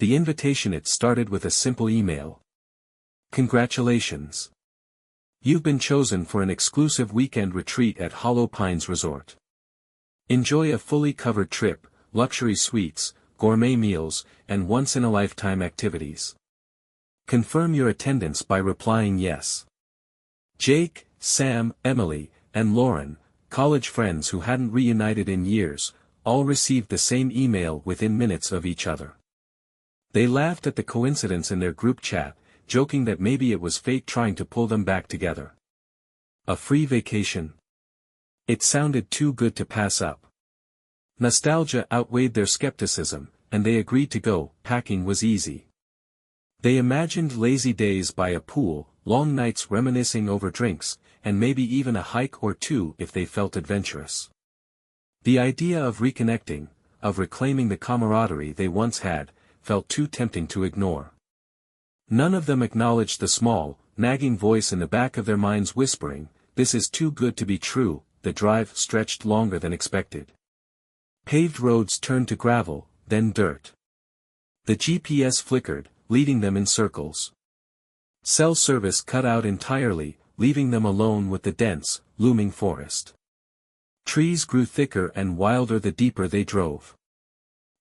The invitation it started with a simple email. Congratulations. You've been chosen for an exclusive weekend retreat at Hollow Pines Resort. Enjoy a fully covered trip, luxury suites, gourmet meals, and once-in-a-lifetime activities. Confirm your attendance by replying yes. Jake, Sam, Emily, and Lauren, college friends who hadn't reunited in years, all received the same email within minutes of each other. They laughed at the coincidence in their group chat, joking that maybe it was fate trying to pull them back together. A free vacation? It sounded too good to pass up. Nostalgia outweighed their skepticism, and they agreed to go. Packing was easy. They imagined lazy days by a pool, long nights reminiscing over drinks, and maybe even a hike or two if they felt adventurous. The idea of reconnecting, of reclaiming the camaraderie they once had, felt too tempting to ignore. None of them acknowledged the small, nagging voice in the back of their minds whispering, "This is too good to be true." The drive stretched longer than expected. Paved roads turned to gravel, then dirt. The GPS flickered, leading them in circles. Cell service cut out entirely, leaving them alone with the dense, looming forest. Trees grew thicker and wilder the deeper they drove.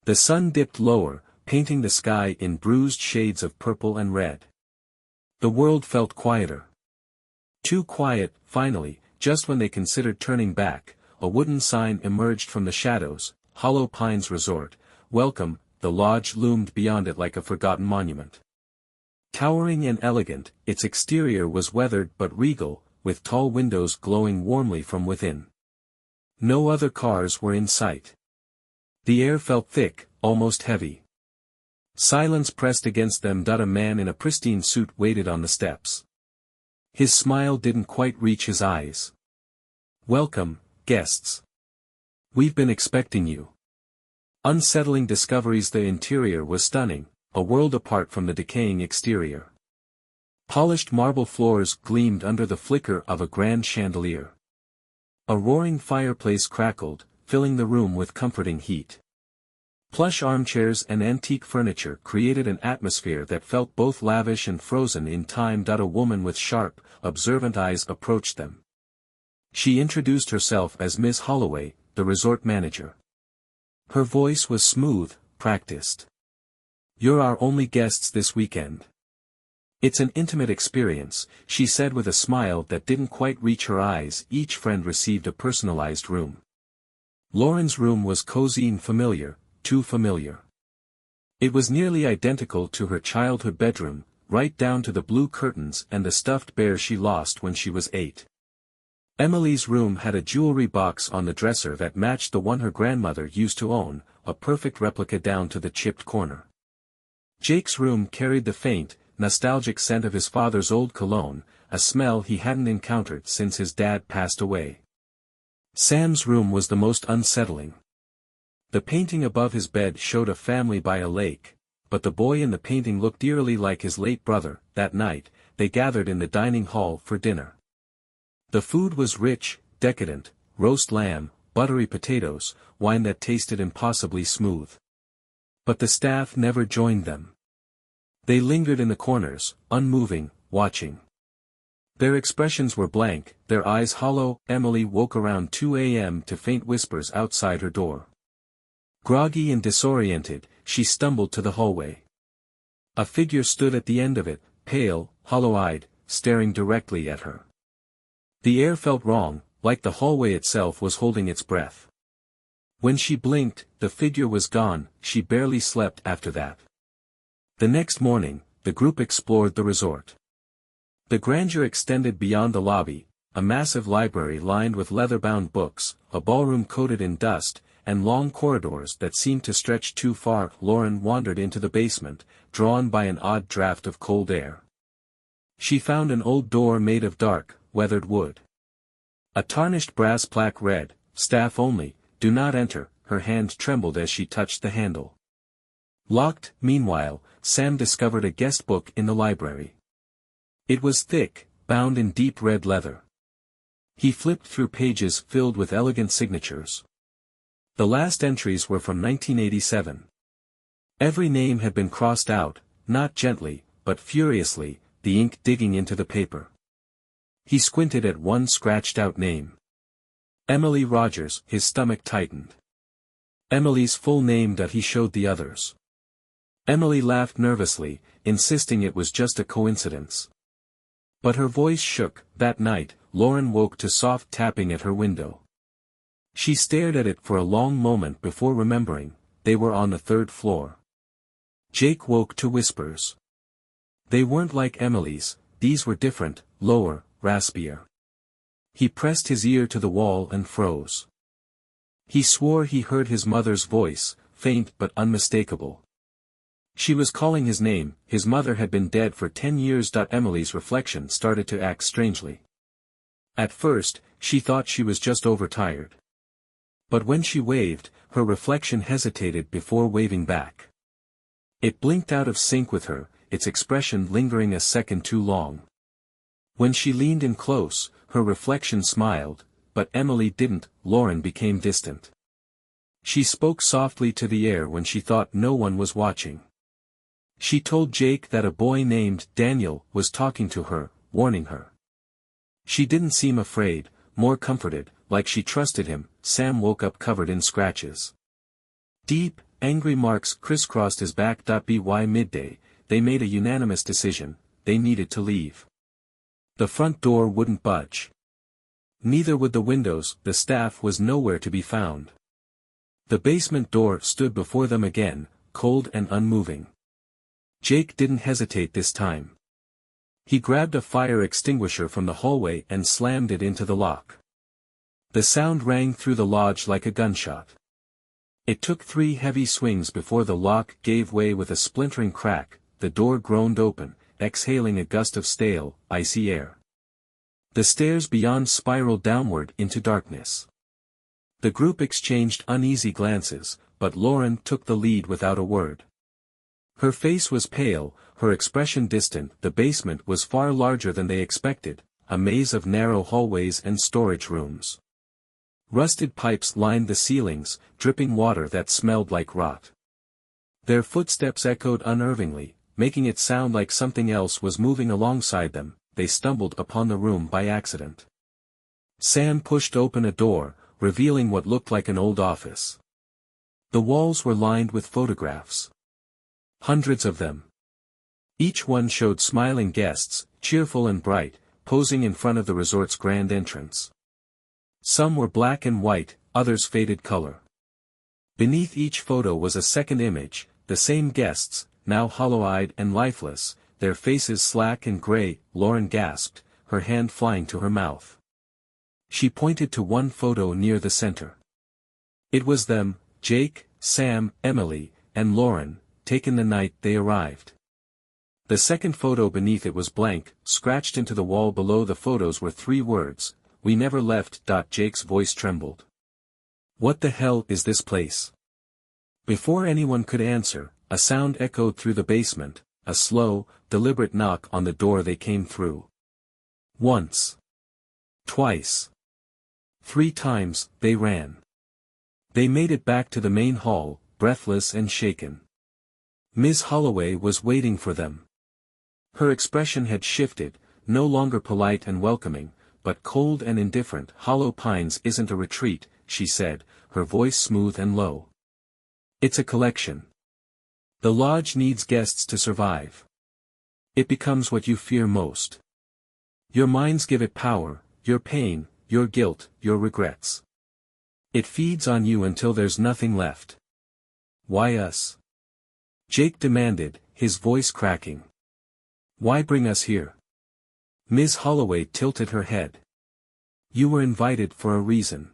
The sun dipped lower, painting the sky in bruised shades of purple and red. The world felt quieter. Too quiet, finally, just when they considered turning back, a wooden sign emerged from the shadows, Hollow Pines Resort, Welcome. The lodge loomed beyond it like a forgotten monument. Towering and elegant, its exterior was weathered but regal, with tall windows glowing warmly from within. No other cars were in sight. The air felt thick, almost heavy. Silence pressed against them. A man in a pristine suit waited on the steps. His smile didn't quite reach his eyes. "Welcome, guests. We've been expecting you." Unsettling discoveries. The interior was stunning, a world apart from the decaying exterior. Polished marble floors gleamed under the flicker of a grand chandelier. A roaring fireplace crackled, filling the room with comforting heat. Plush armchairs and antique furniture created an atmosphere that felt both lavish and frozen in time. A woman with sharp, observant eyes approached them. She introduced herself as Miss Holloway, the resort manager. Her voice was smooth, practiced. "You're our only guests this weekend. It's an intimate experience," she said with a smile that didn't quite reach her eyes. Each friend received a personalized room. Lauren's room was cozy and familiar, too familiar. It was nearly identical to her childhood bedroom, right down to the blue curtains and the stuffed bear she lost when she was 8. Emily's room had a jewelry box on the dresser that matched the one her grandmother used to own, a perfect replica down to the chipped corner. Jake's room carried the faint, nostalgic scent of his father's old cologne, a smell he hadn't encountered since his dad passed away. Sam's room was the most unsettling. The painting above his bed showed a family by a lake, but the boy in the painting looked eerily like his late brother. That night, they gathered in the dining hall for dinner. The food was rich, decadent, roast lamb, buttery potatoes, wine that tasted impossibly smooth. But the staff never joined them. They lingered in the corners, unmoving, watching. Their expressions were blank, their eyes hollow. Emily woke around 2 a.m. to faint whispers outside her door. Groggy and disoriented, she stumbled to the hallway. A figure stood at the end of it, pale, hollow-eyed, staring directly at her. The air felt wrong, like the hallway itself was holding its breath. When she blinked, the figure was gone. She barely slept after that. The next morning, the group explored the resort. The grandeur extended beyond the lobby, a massive library lined with leather-bound books, a ballroom coated in dust, and long corridors that seemed to stretch too far. Lauren wandered into the basement, drawn by an odd draft of cold air. She found an old door made of dark, weathered wood. A tarnished brass plaque read, "Staff only, do not enter." Her hand trembled as she touched the handle. Locked. Meanwhile, Sam discovered a guest book in the library. It was thick, bound in deep red leather. He flipped through pages filled with elegant signatures. The last entries were from 1987. Every name had been crossed out, not gently, but furiously, the ink digging into the paper. He squinted at one scratched-out name. Emily Rogers. His stomach tightened. Emily's full name. He showed the others. Emily laughed nervously, insisting it was just a coincidence. But her voice shook. That night, Lauren woke to soft tapping at her window. She stared at it for a long moment before remembering, they were on the third floor. Jake woke to whispers. They weren't like Emily's, these were different, lower, raspier. He pressed his ear to the wall and froze. He swore he heard his mother's voice, faint but unmistakable. She was calling his name. His mother had been dead for 10 years. Emily's reflection started to act strangely. At first, she thought she was just overtired. But when she waved, her reflection hesitated before waving back. It blinked out of sync with her, its expression lingering a second too long. When she leaned in close, her reflection smiled, but Emily didn't. Lauren became distant. She spoke softly to the air when she thought no one was watching. She told Jake that a boy named Daniel was talking to her, warning her. She didn't seem afraid, more comforted, like she trusted him. Sam woke up covered in scratches. Deep, angry marks crisscrossed his back. By midday, they made a unanimous decision, they needed to leave. The front door wouldn't budge. Neither would the windows. The staff was nowhere to be found. The basement door stood before them again, cold and unmoving. Jake didn't hesitate this time. He grabbed a fire extinguisher from the hallway and slammed it into the lock. The sound rang through the lodge like a gunshot. It took 3 heavy swings before the lock gave way with a splintering crack. The door groaned open, exhaling a gust of stale, icy air. The stairs beyond spiraled downward into darkness. The group exchanged uneasy glances, but Lauren took the lead without a word. Her face was pale, her expression distant. The basement was far larger than they expected, a maze of narrow hallways and storage rooms. Rusted pipes lined the ceilings, dripping water that smelled like rot. Their footsteps echoed unnervingly, making it sound like something else was moving alongside them. They stumbled upon the room by accident. Sam pushed open a door, revealing what looked like an old office. The walls were lined with photographs. Hundreds of them. Each one showed smiling guests, cheerful and bright, posing in front of the resort's grand entrance. Some were black and white, others faded color. Beneath each photo was a second image, the same guests, now hollow-eyed and lifeless, their faces slack and gray. Lauren gasped, her hand flying to her mouth. She pointed to one photo near the center. It was them, Jake, Sam, Emily, and Lauren, taken the night they arrived. The second photo beneath it was blank. Scratched into the wall below the photos were 3 words, "We never left." Jake's voice trembled. "What the hell is this place?" Before anyone could answer, a sound echoed through the basement, a slow, deliberate knock on the door they came through. Once. Twice. 3 times. They ran. They made it back to the main hall, breathless and shaken. Ms. Holloway was waiting for them. Her expression had shifted, no longer polite and welcoming, but cold and indifferent. "Hollow Pines isn't a retreat," she said, her voice smooth and low. "It's a collection. The lodge needs guests to survive. It becomes what you fear most. Your minds give it power, your pain, your guilt, your regrets. It feeds on you until there's nothing left." "Why us?" Jake demanded, his voice cracking. "Why bring us here?" Ms. Holloway tilted her head. "You were invited for a reason.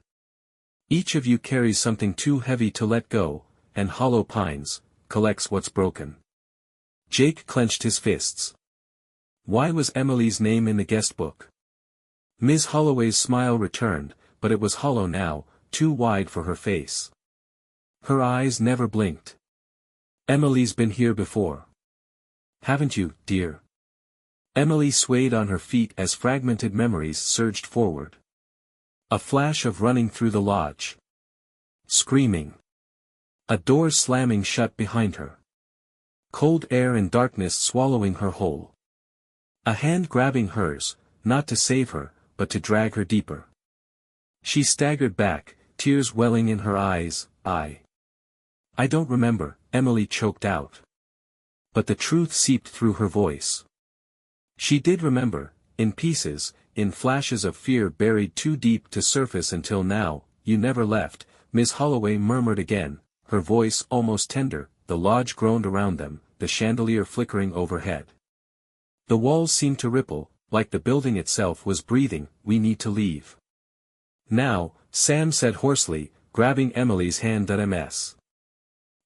Each of you carries something too heavy to let go, and Hollow Pines collects what's broken." Jake clenched his fists. Why was Emily's name in the guest book? Ms. Holloway's smile returned, but it was hollow now, too wide for her face. Her eyes never blinked. "Emily's been here before. Haven't you, dear?" Emily swayed on her feet as fragmented memories surged forward. A flash of running through the lodge. Screaming. A door slamming shut behind her. Cold air and darkness swallowing her whole. A hand grabbing hers, not to save her, but to drag her deeper. She staggered back, tears welling in her eyes. I don't remember, Emily choked out. But the truth seeped through her voice. She did remember, in pieces, in flashes of fear buried too deep to surface until now. You never left, Miss Holloway murmured again, her voice almost tender. The lodge groaned around them, the chandelier flickering overhead. The walls seemed to ripple, like the building itself was breathing. We need to leave now, Sam said hoarsely, grabbing Emily's hand. Ms.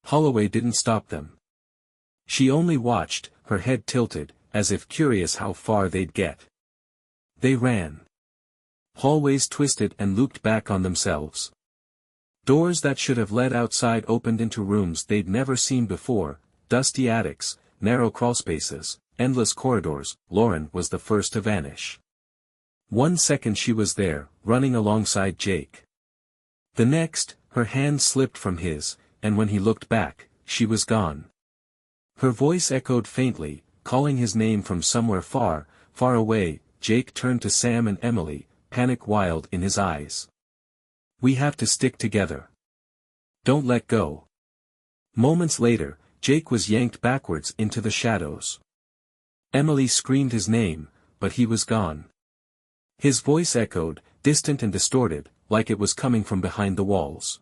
Holloway didn't stop them. She only watched, her head tilted, as if curious how far they'd get. They ran. Hallways twisted and looped back on themselves. Doors that should have led outside opened into rooms they'd never seen before, dusty attics, narrow crawlspaces, endless corridors. Lauren was the first to vanish. 1 second she was there, running alongside Jake. The next, her hand slipped from his, and when he looked back, she was gone. Her voice echoed faintly, calling his name from somewhere far, far away. Jake turned to Sam and Emily, panic wild in his eyes. We have to stick together. Don't let go. Moments later, Jake was yanked backwards into the shadows. Emily screamed his name, but he was gone. His voice echoed, distant and distorted, like it was coming from behind the walls.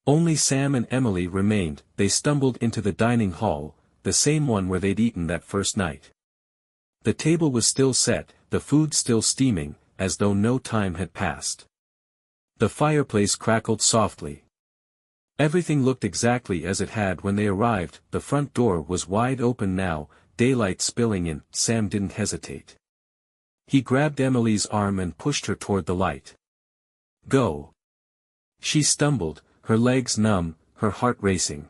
Only Sam and Emily remained. They stumbled into the dining hall, the same one where they'd eaten that first night. The table was still set, the food still steaming, as though no time had passed. The fireplace crackled softly. Everything looked exactly as it had when they arrived. The front door was wide open now, daylight spilling in. Sam didn't hesitate. He grabbed Emily's arm and pushed her toward the light. Go. She stumbled, her legs numb, her heart racing.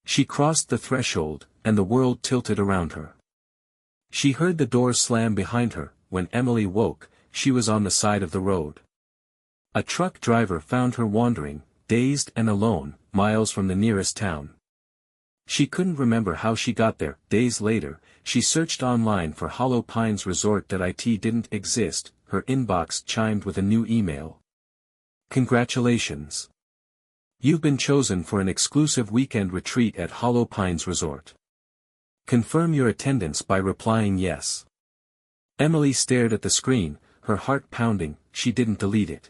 She crossed the threshold, and the world tilted around her. She heard the door slam behind her. When Emily woke, she was on the side of the road. A truck driver found her wandering, dazed and alone, miles from the nearest town. She couldn't remember how she got there. Days later, she searched online for Hollow Pines Resort. It didn't exist. Her inbox chimed with a new email. Congratulations. You've been chosen for an exclusive weekend retreat at Hollow Pines Resort. Confirm your attendance by replying yes. Emily stared at the screen, her heart pounding. She didn't delete it.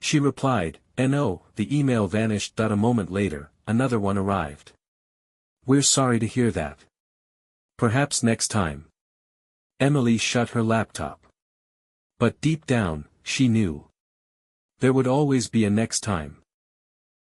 She replied, "No." The email vanished. A moment later, another one arrived. We're sorry to hear that. Perhaps next time. Emily shut her laptop. But deep down, she knew. There would always be a next time.